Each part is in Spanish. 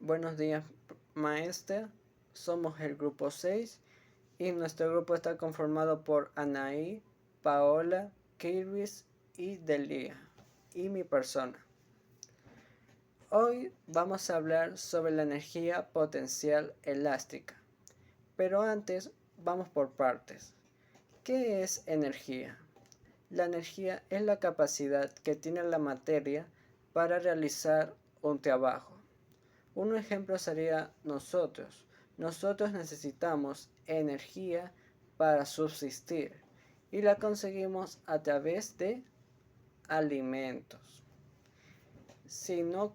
Buenos días, maestra. Somos el grupo 6 y nuestro grupo está conformado por Anaí, Paola, Kirvis y Delia y mi persona. Hoy vamos a hablar sobre la energía potencial elástica, pero antes vamos por partes. ¿Qué es energía? La energía es la capacidad que tiene la materia para realizar un trabajo. Un ejemplo sería nosotros. Nosotros necesitamos energía para subsistir y la conseguimos a través de alimentos. Si no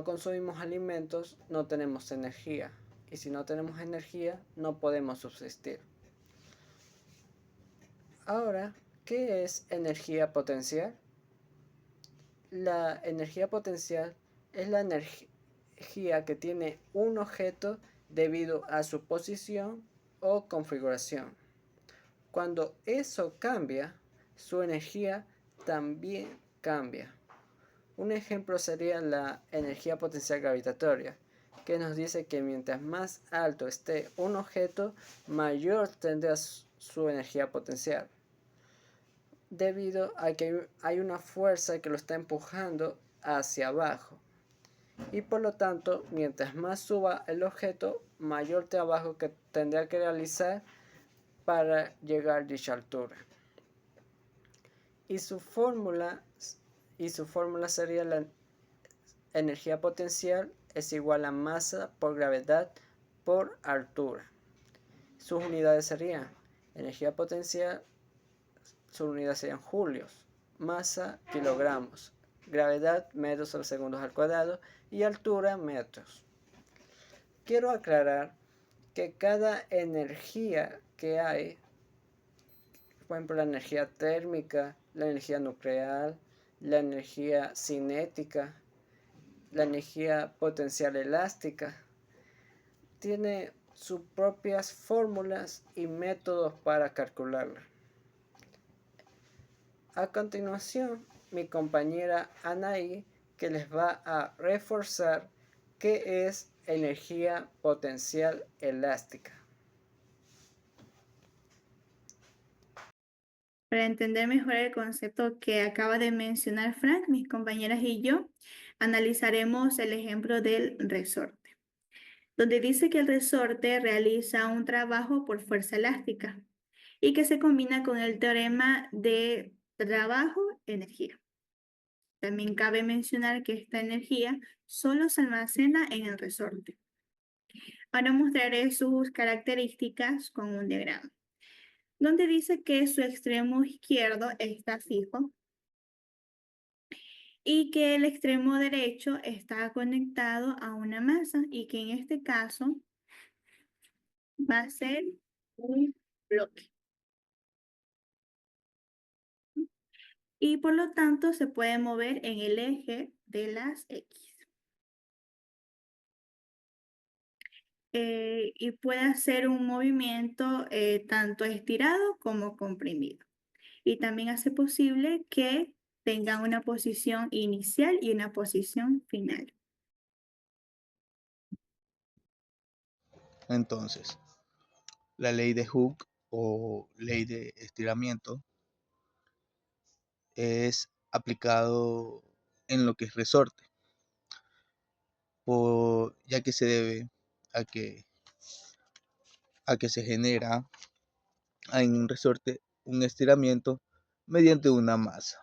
consumimos alimentos, no tenemos energía. Y si no tenemos energía, no podemos subsistir. Ahora, ¿qué es energía potencial? La energía potencial es la energía que tiene un objeto debido a su posición o configuración. Cuando eso cambia, su energía también cambia. Un ejemplo sería la energía potencial gravitatoria, que nos dice que mientras más alto esté un objeto, mayor tendrá su energía potencial, debido a que hay una fuerza que lo está empujando hacia abajo. Y por lo tanto, mientras más suba el objeto, mayor trabajo que tendrá que realizar para llegar a dicha altura. Y su fórmula sería la energía potencial es igual a masa por gravedad por altura. Sus unidades serían energía potencial, sus unidades serían julios, masa kilogramos, gravedad metros sobre segundos al cuadrado y altura metros. Quiero aclarar que cada energía que hay, por ejemplo la energía térmica, la energía nuclear, la energía cinética, la energía potencial elástica, tiene sus propias fórmulas y métodos para calcularla. A continuación, mi compañera Anaí que les va a reforzar qué es energía potencial elástica. Para entender mejor el concepto que acaba de mencionar Frank, mis compañeras y yo analizaremos el ejemplo del resorte, donde dice que el resorte realiza un trabajo por fuerza elástica y que se combina con el teorema de trabajo-energía. También cabe mencionar que esta energía solo se almacena en el resorte. Ahora mostraré sus características con un diagrama, donde dice que su extremo izquierdo está fijo y que el extremo derecho está conectado a una masa y que en este caso va a ser un bloque. Y por lo tanto se puede mover en el eje de las X. Y puede hacer un movimiento tanto estirado como comprimido. Y también hace posible que tenga una posición inicial y una posición final. Entonces, la ley de Hooke o ley de estiramiento es aplicado en lo que es resorte, ya que se debe a que se genera en un resorte un estiramiento mediante una masa.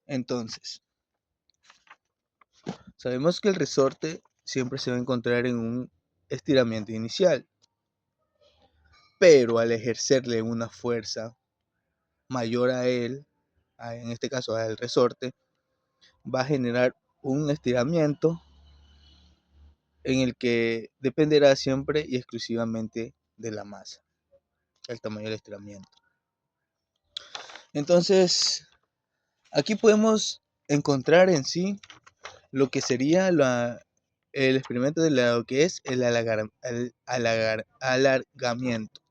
Entonces, sabemos que el resorte siempre se va a encontrar en un estiramiento inicial, pero al ejercerle una fuerza mayor a él, en este caso al resorte, va a generar un estiramiento en el que dependerá siempre y exclusivamente de la masa, el tamaño del estiramiento. Entonces, aquí podemos encontrar en sí lo que sería el experimento de lo que es el alargamiento.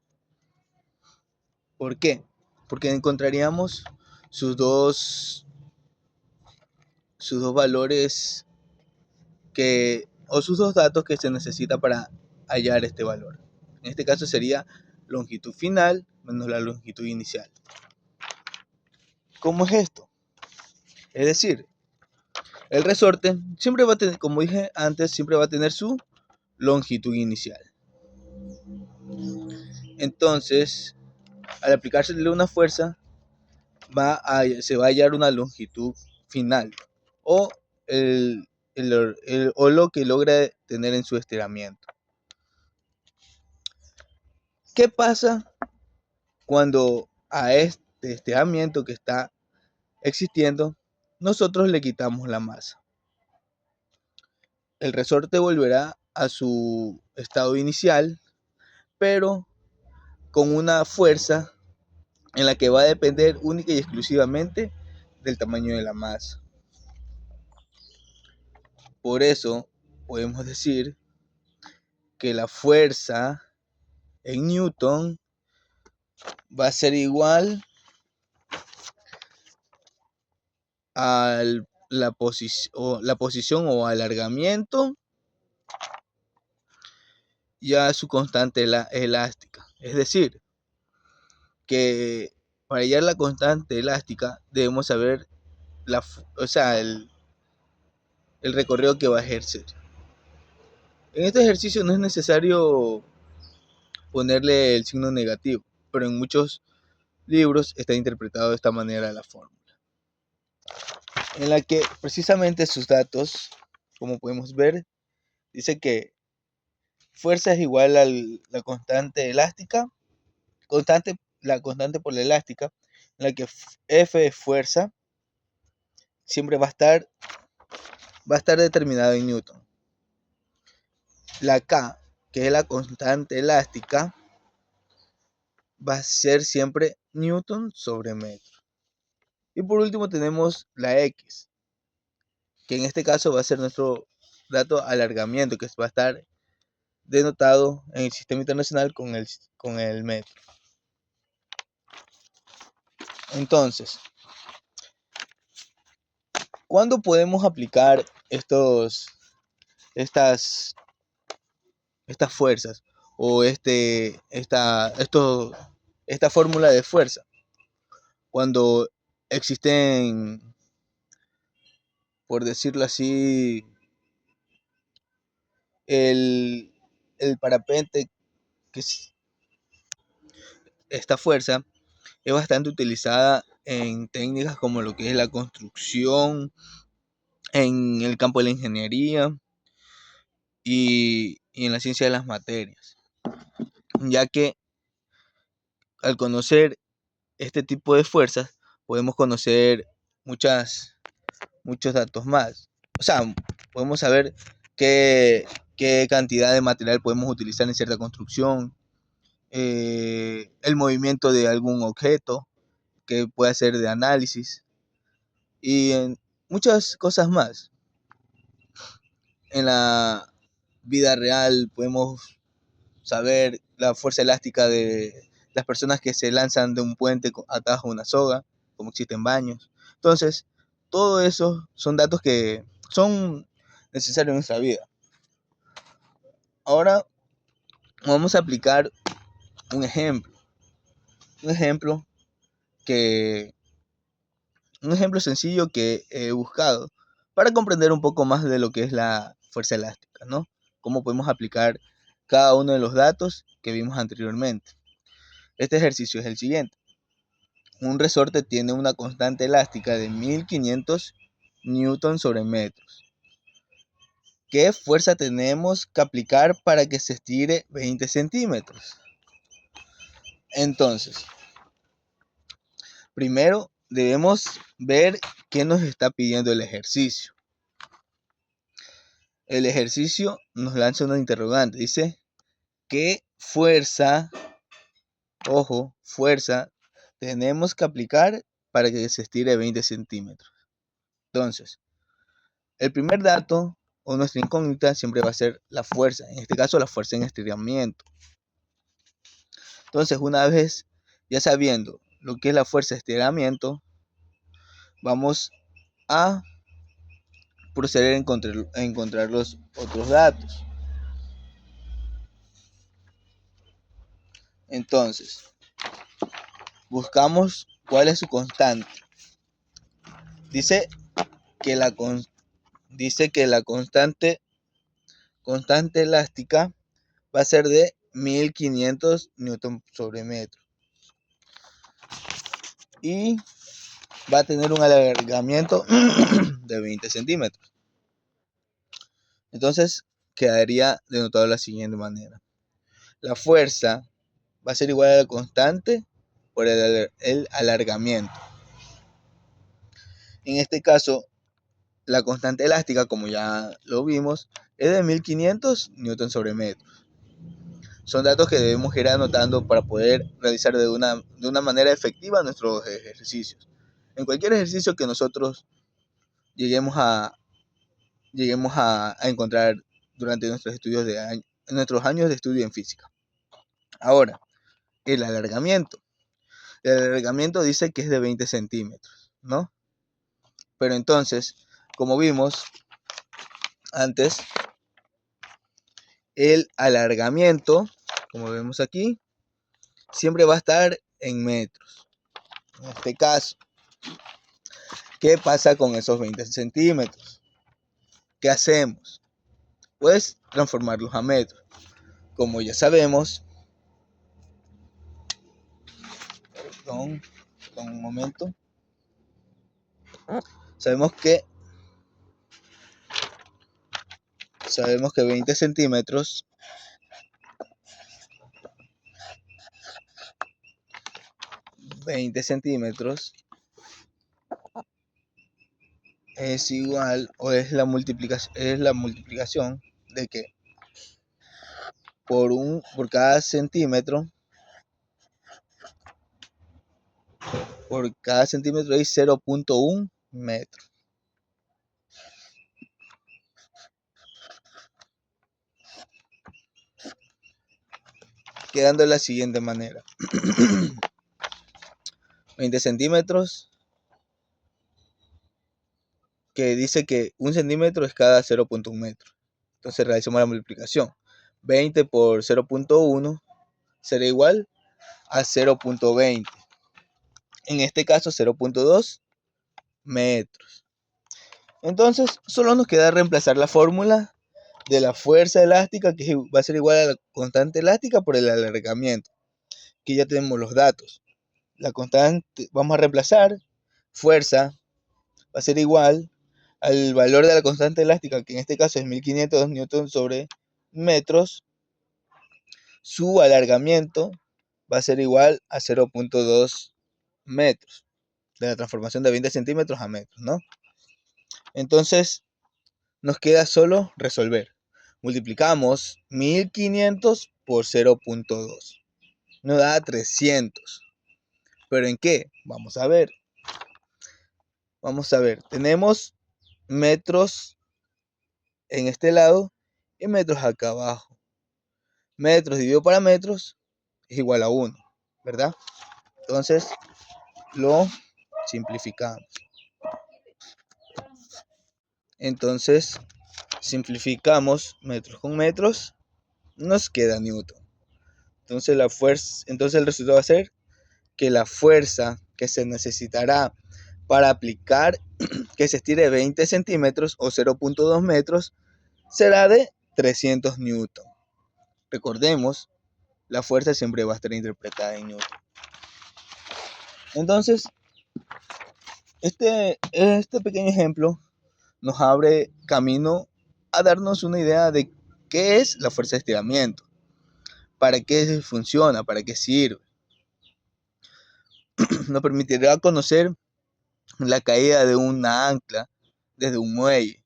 ¿Por qué? Porque encontraríamos sus dos valores o sus dos datos que se necesita para hallar este valor. En este caso sería longitud final menos la longitud inicial. ¿Cómo es esto? Es decir, el resorte siempre va a tener, como dije antes, siempre va a tener su longitud inicial. Entonces, al aplicársele una fuerza, se va a hallar una longitud final o, o lo que logra tener en su estiramiento. ¿Qué pasa cuando a este estiramiento que está existiendo nosotros le quitamos la masa? El resorte volverá a su estado inicial, pero con una fuerza en la que va a depender única y exclusivamente del tamaño de la masa. Por eso podemos decir que la fuerza en Newton va a ser igual a la posición o alargamiento y a su constante elástica. Es decir, que para hallar la constante elástica debemos saber el recorrido que va a ejercer. En este ejercicio no es necesario ponerle el signo negativo, pero en muchos libros está interpretado de esta manera la fórmula, en la que precisamente sus datos, como podemos ver, dice que fuerza es igual a la constante elástica, la constante por la elástica, en la que F es fuerza, siempre va a estar determinado en Newton. La K, que es la constante elástica, va a ser siempre Newton sobre metro. Y por último tenemos la X, que en este caso va a ser nuestro dato alargamiento, que va a estar denotado en el sistema internacional con el metro. Entonces, ¿cuándo podemos aplicar estas fuerzas o esta fórmula de fuerza? Cuando existen, por decirlo así, el parapente, que es esta fuerza, es bastante utilizada en técnicas como lo que es la construcción, en el campo de la ingeniería y en la ciencia de las materias, ya que al conocer este tipo de fuerzas podemos conocer muchos datos más. O sea, podemos saber qué cantidad de material podemos utilizar en cierta construcción, el movimiento de algún objeto que pueda ser de análisis y en muchas cosas más. En la vida real podemos saber la fuerza elástica de las personas que se lanzan de un puente atadas a una soga, como existen baños. Entonces, todo eso son datos que son necesarios en nuestra vida. Ahora vamos a aplicar un ejemplo sencillo que he buscado para comprender un poco más de lo que es la fuerza elástica, ¿no? Cómo podemos aplicar cada uno de los datos que vimos anteriormente. Este ejercicio es el siguiente. Un resorte tiene una constante elástica de 1500 newton sobre metros. ¿Qué fuerza tenemos que aplicar para que se estire 20 centímetros? Entonces, primero debemos ver qué nos está pidiendo el ejercicio. El ejercicio nos lanza una interrogante. Dice, ¿qué fuerza, fuerza, tenemos que aplicar para que se estire 20 centímetros? Entonces, el primer dato o nuestra incógnita siempre va a ser la fuerza. En este caso, la fuerza en estiramiento. Entonces, una vez ya sabiendo lo que es la fuerza de estiramiento, vamos a proceder a encontrar los otros datos. Entonces, buscamos cuál es su constante. Dice que la constante elástica va a ser de 1500 newton sobre metro y va a tener un alargamiento de 20 centímetros. Entonces quedaría denotado de la siguiente manera: la fuerza va a ser igual a la constante por el alargamiento. En este caso, la constante elástica, como ya lo vimos, es de 1500 newton sobre metro. Son datos que debemos ir anotando para poder realizar de una manera efectiva nuestros ejercicios. En cualquier ejercicio que nosotros lleguemos a encontrar durante nuestros años de estudio en física. Ahora, el alargamiento. El alargamiento dice que es de 20 centímetros, ¿no? Pero entonces, como vimos antes, el alargamiento, como vemos aquí, siempre va a estar en metros. En este caso, ¿qué pasa con esos 20 centímetros? ¿Qué hacemos? Pues transformarlos a metros. Como ya sabemos, un momento, sabemos que 20 centímetros es igual, o es la multiplicación de que por cada centímetro hay 0.1 metro. Quedando de la siguiente manera: 20 centímetros, que dice que un centímetro es cada 0.1 metro. Entonces realizamos la multiplicación. 20 por 0.1 será igual a 0.20. En este caso 0.2 metros. Entonces solo nos queda reemplazar la fórmula de la fuerza elástica, que va a ser igual a la constante elástica por el alargamiento. Aquí ya tenemos los datos. La constante, vamos a reemplazar fuerza, va a ser igual al valor de la constante elástica, que en este caso es 1500 newton sobre metros. Su alargamiento va a ser igual a 0.2 metros, de la transformación de 20 centímetros a metros, ¿no? Entonces nos queda solo resolver. Multiplicamos 1500 por 0.2. Nos da 300. ¿Pero en qué? Vamos a ver. Tenemos metros en este lado y metros acá abajo. Metros dividido para metros es igual a 1, ¿verdad? Entonces lo simplificamos. Entonces simplificamos metros con metros, nos queda newton. Entonces el resultado va a ser que la fuerza que se necesitará para aplicar que se estire 20 centímetros o 0.2 metros será de 300 newton. Recordemos, la fuerza siempre va a estar interpretada en newton. Entonces, este pequeño ejemplo nos abre camino a darnos una idea de qué es la fuerza de estiramiento, para qué funciona, para qué sirve. Nos permitirá conocer la caída de una ancla desde un muelle,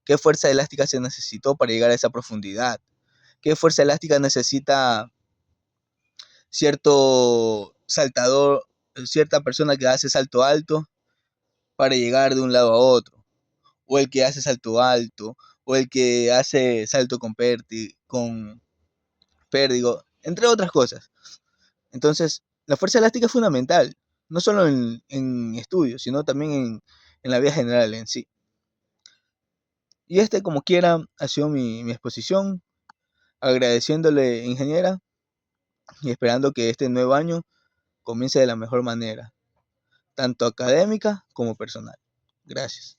qué fuerza elástica se necesitó para llegar a esa profundidad, qué fuerza elástica necesita cierto saltador, cierta persona que hace salto alto para llegar de un lado a otro, o el que hace salto alto, o el que hace salto con pérdigo, entre otras cosas. Entonces, la fuerza elástica es fundamental, no solo en estudios, sino también en la vida general en sí. Y como quiera, ha sido mi exposición, agradeciéndole, ingeniera, y esperando que este nuevo año comience de la mejor manera, tanto académica como personal. Gracias.